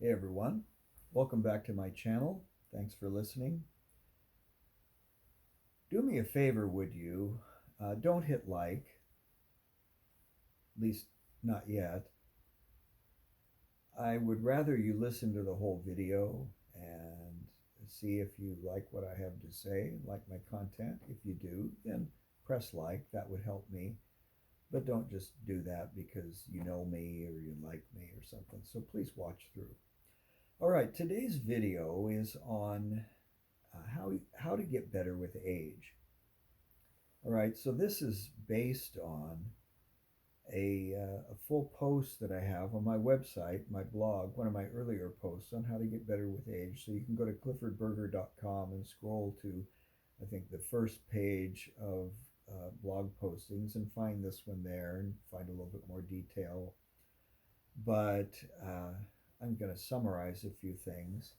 Hey everyone, welcome back to my channel. Thanks for listening. Do me a favor, would you? Don't hit like, at least not yet. I would rather you listen to the whole video and see if you like what I have to say, like my content. If you do, then press like, that would help me. But don't just do that because you know me or you like me or something. So please watch through. All right, today's video is on how to get better with age. All right, so this is based on a full post that I have on my website, my blog, one of my earlier posts on how to get better with age. So you can go to cliffordberger.com and scroll to, I think, the first page of blog postings and find this one there and find a little bit more detail. But I'm going to summarize a few things.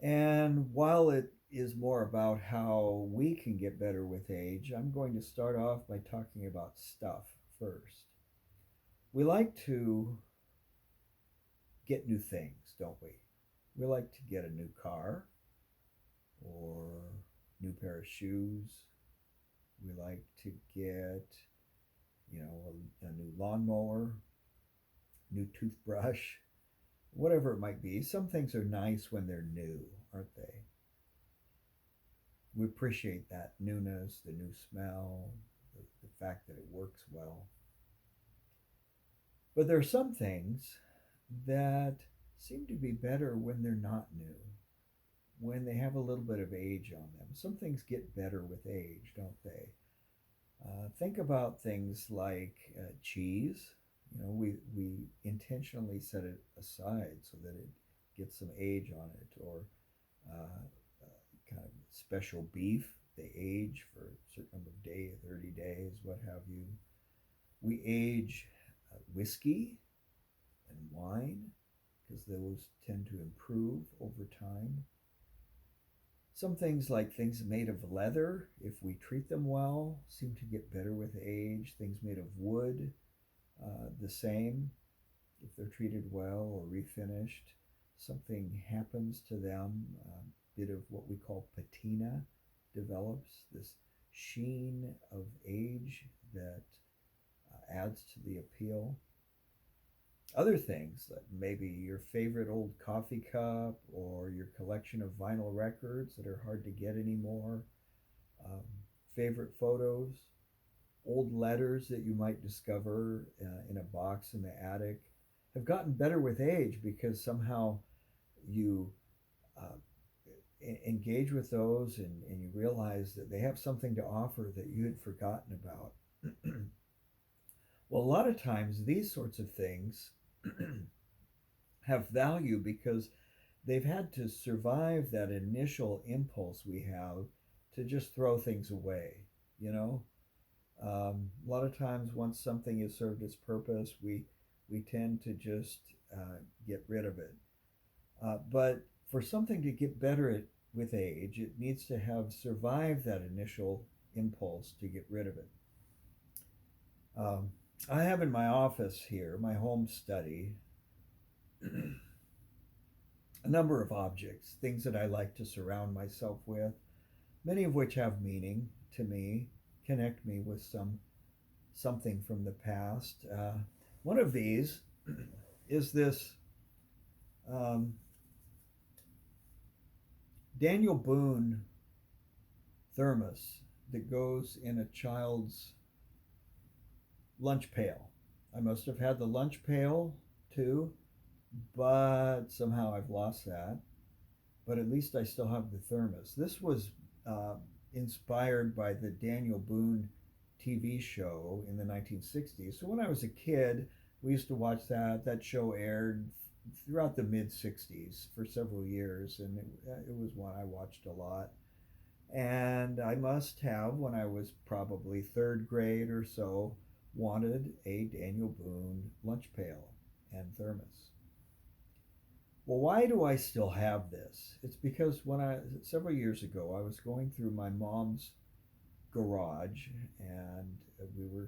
And while it is more about how we can get better with age, I'm going to start off by talking about stuff first. We like to get new things, don't we? We like to get a new car or new pair of shoes. We like to get, a new lawnmower, new toothbrush, whatever it might be. Some things are nice when they're new, aren't they? We appreciate that newness, the new smell, the fact that it works well. But there are some things that seem to be better when they're not new, when they have a little bit of age on them. Some things get better with age, don't they? Think about things like cheese. We intentionally set it aside so that it gets some age on it, or kind of special beef. They age for a certain number of days, 30 days, what have you. We age whiskey and wine because those tend to improve over time. Some things, like things made of leather, if we treat them well, seem to get better with age. Things made of wood, the same. If they're treated well or refinished, something happens to them. A bit of what we call patina develops, this sheen of age that adds to the appeal. Other things, like maybe your favorite old coffee cup or your collection of vinyl records that are hard to get anymore, um, favorite photos, old letters that you might discover in a box in the attic, have gotten better with age because somehow you uh, engage with those and you realize that they have something to offer that you had forgotten about. Well, a lot of times these sorts of things have value because they've had to survive that initial impulse we have to just throw things away. You know, a lot of times once something has served its purpose, we tend to just get rid of it. But for something to get better with age, it needs to have survived that initial impulse to get rid of it. Um, I have in my office here, my home study, a number of objects, things that I like to surround myself with, many of which have meaning to me, connect me with something from the past. One of these is this um, Daniel Boone thermos that goes in a child's lunch pail. I must have had the lunch pail too, but somehow I've lost that. But at least I still have the thermos. This was uh, inspired by the Daniel Boone TV show in the 1960s. So when I was a kid, we used to watch that. That show aired throughout the mid 60s for several years, and it was one I watched a lot. And I must have, when I was probably third grade or so, wanted a Daniel Boone lunch pail and thermos. Well, why do I still have this? It's because several years ago, I was going through my mom's garage and we were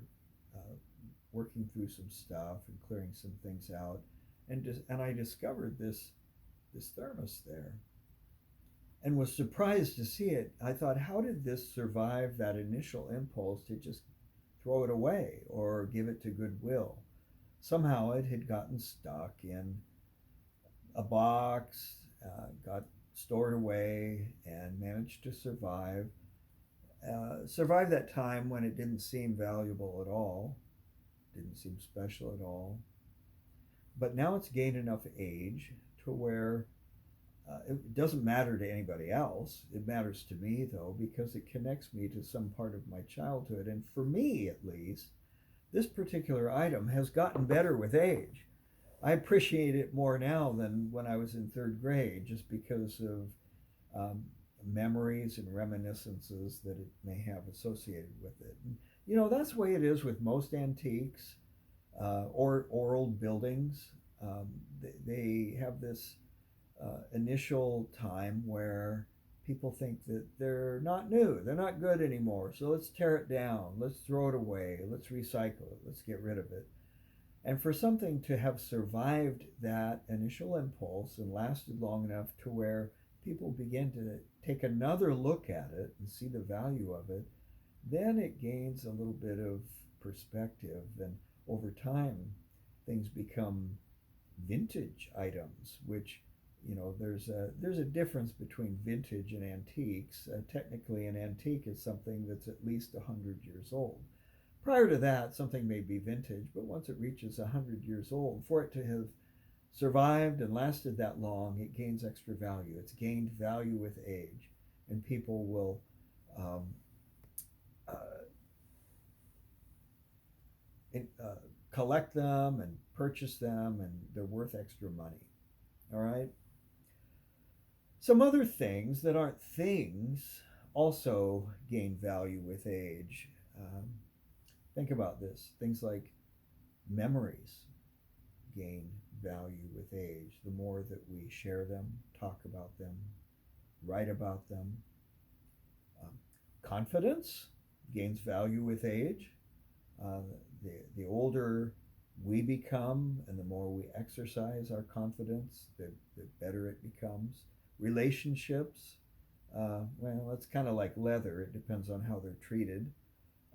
working through some stuff and clearing some things out. and I discovered this thermos there, and was surprised to see it. I thought, how did this survive that initial impulse to just throw it away or give it to Goodwill? Somehow it had gotten stuck in a box, got stored away, and managed to survive that time when it didn't seem valuable at all, didn't seem special at all. But now it's gained enough age to where it doesn't matter to anybody else. It matters to me, though, because it connects me to some part of my childhood. And for me, at least, this particular item has gotten better with age. I appreciate it more now than when I was in third grade, just because of um, memories and reminiscences that it may have associated with it. And, that's the way it is with most antiques or old buildings. They have this initial time where people think that they're not new, they're not good anymore. So let's tear it down, let's throw it away, let's recycle it, let's get rid of it. And for something to have survived that initial impulse and lasted long enough to where people begin to take another look at it and see the value of it, then it gains a little bit of perspective. And over time, things become vintage items, which there's a difference between vintage and antiques. Technically, an antique is something that's at least 100 years old. Prior to that, something may be vintage, but once it reaches 100 years old, for it to have survived and lasted that long, it gains extra value. It's gained value with age, and people will um, uh, in, collect them and purchase them, and they're worth extra money. All right. Some other things that aren't things also gain value with age. Um, think about this. Things like memories gain value with age. The more that we share them, talk about them, write about them. Um, Confidence gains value with age. Uh, the older we become and the more we exercise our confidence, the better it becomes. Relationships, well, it's kind of like leather, it depends on how they're treated.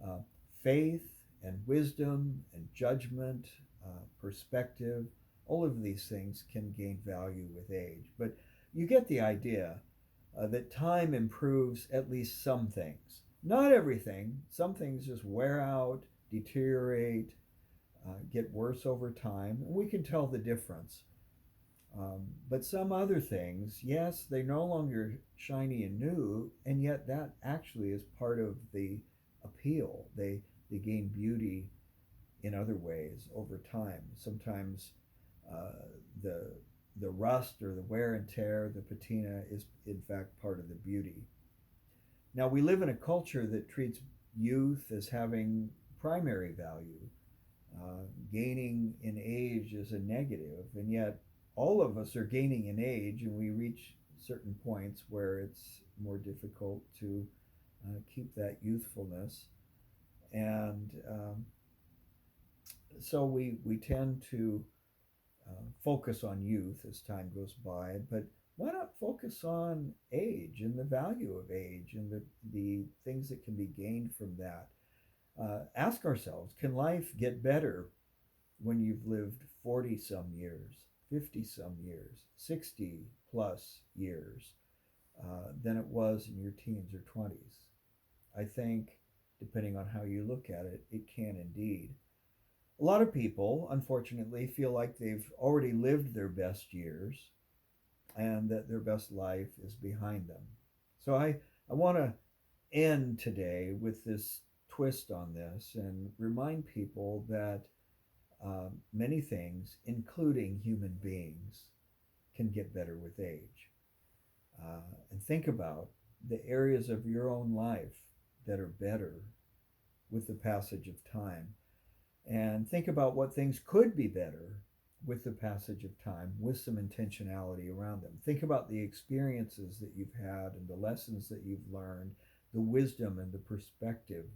Uh, Faith and wisdom and judgment, perspective, all of these things can gain value with age. But you get the idea that time improves at least some things. Not everything. Some things just wear out, deteriorate, get worse over time, and we can tell the difference. But some other things, yes, they're no longer shiny and new, and yet that actually is part of the appeal. They gain beauty in other ways over time. Sometimes uh, the the rust or the wear and tear, the patina, is in fact part of the beauty. Now we live in a culture that treats youth as having primary value. Gaining in age is a negative, and yet all of us are gaining in age, and we reach certain points where it's more difficult to keep that youthfulness. And so we tend to focus on youth as time goes by, but why not focus on age and the value of age and the things that can be gained from that? Ask ourselves, can life get better when you've lived 40 some years, 50 some years, 60 plus years than it was in your teens or 20s? I think, depending on how you look at it, it can indeed. A lot of people, unfortunately, feel like they've already lived their best years and that their best life is behind them. So I want to end today with this twist on this and remind people that many things, including human beings, can get better with age. And think about the areas of your own life that are better with the passage of time. And think about what things could be better with the passage of time, with some intentionality around them. Think about the experiences that you've had and the lessons that you've learned, the wisdom and the perspective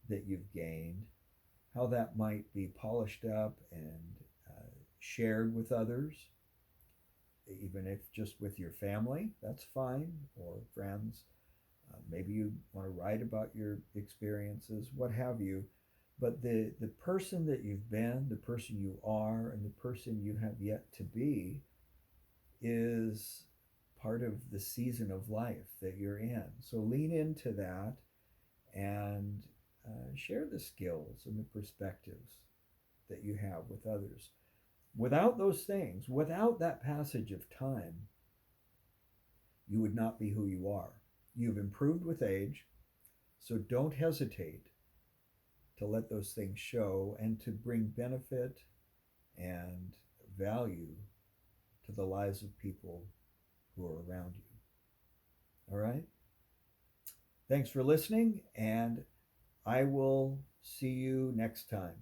that you've gained, how that might be polished up and shared with others, even if just with your family, that's fine, or friends. Maybe you want to write about your experiences, what have you. But the person that you've been, the person you are, and the person you have yet to be is part of the season of life that you're in. So lean into that and share the skills and the perspectives that you have with others. Without those things, without that passage of time, you would not be who you are. You've improved with age, so don't hesitate to let those things show and to bring benefit and value to the lives of people who are around you. All right? Thanks for listening, and I will see you next time.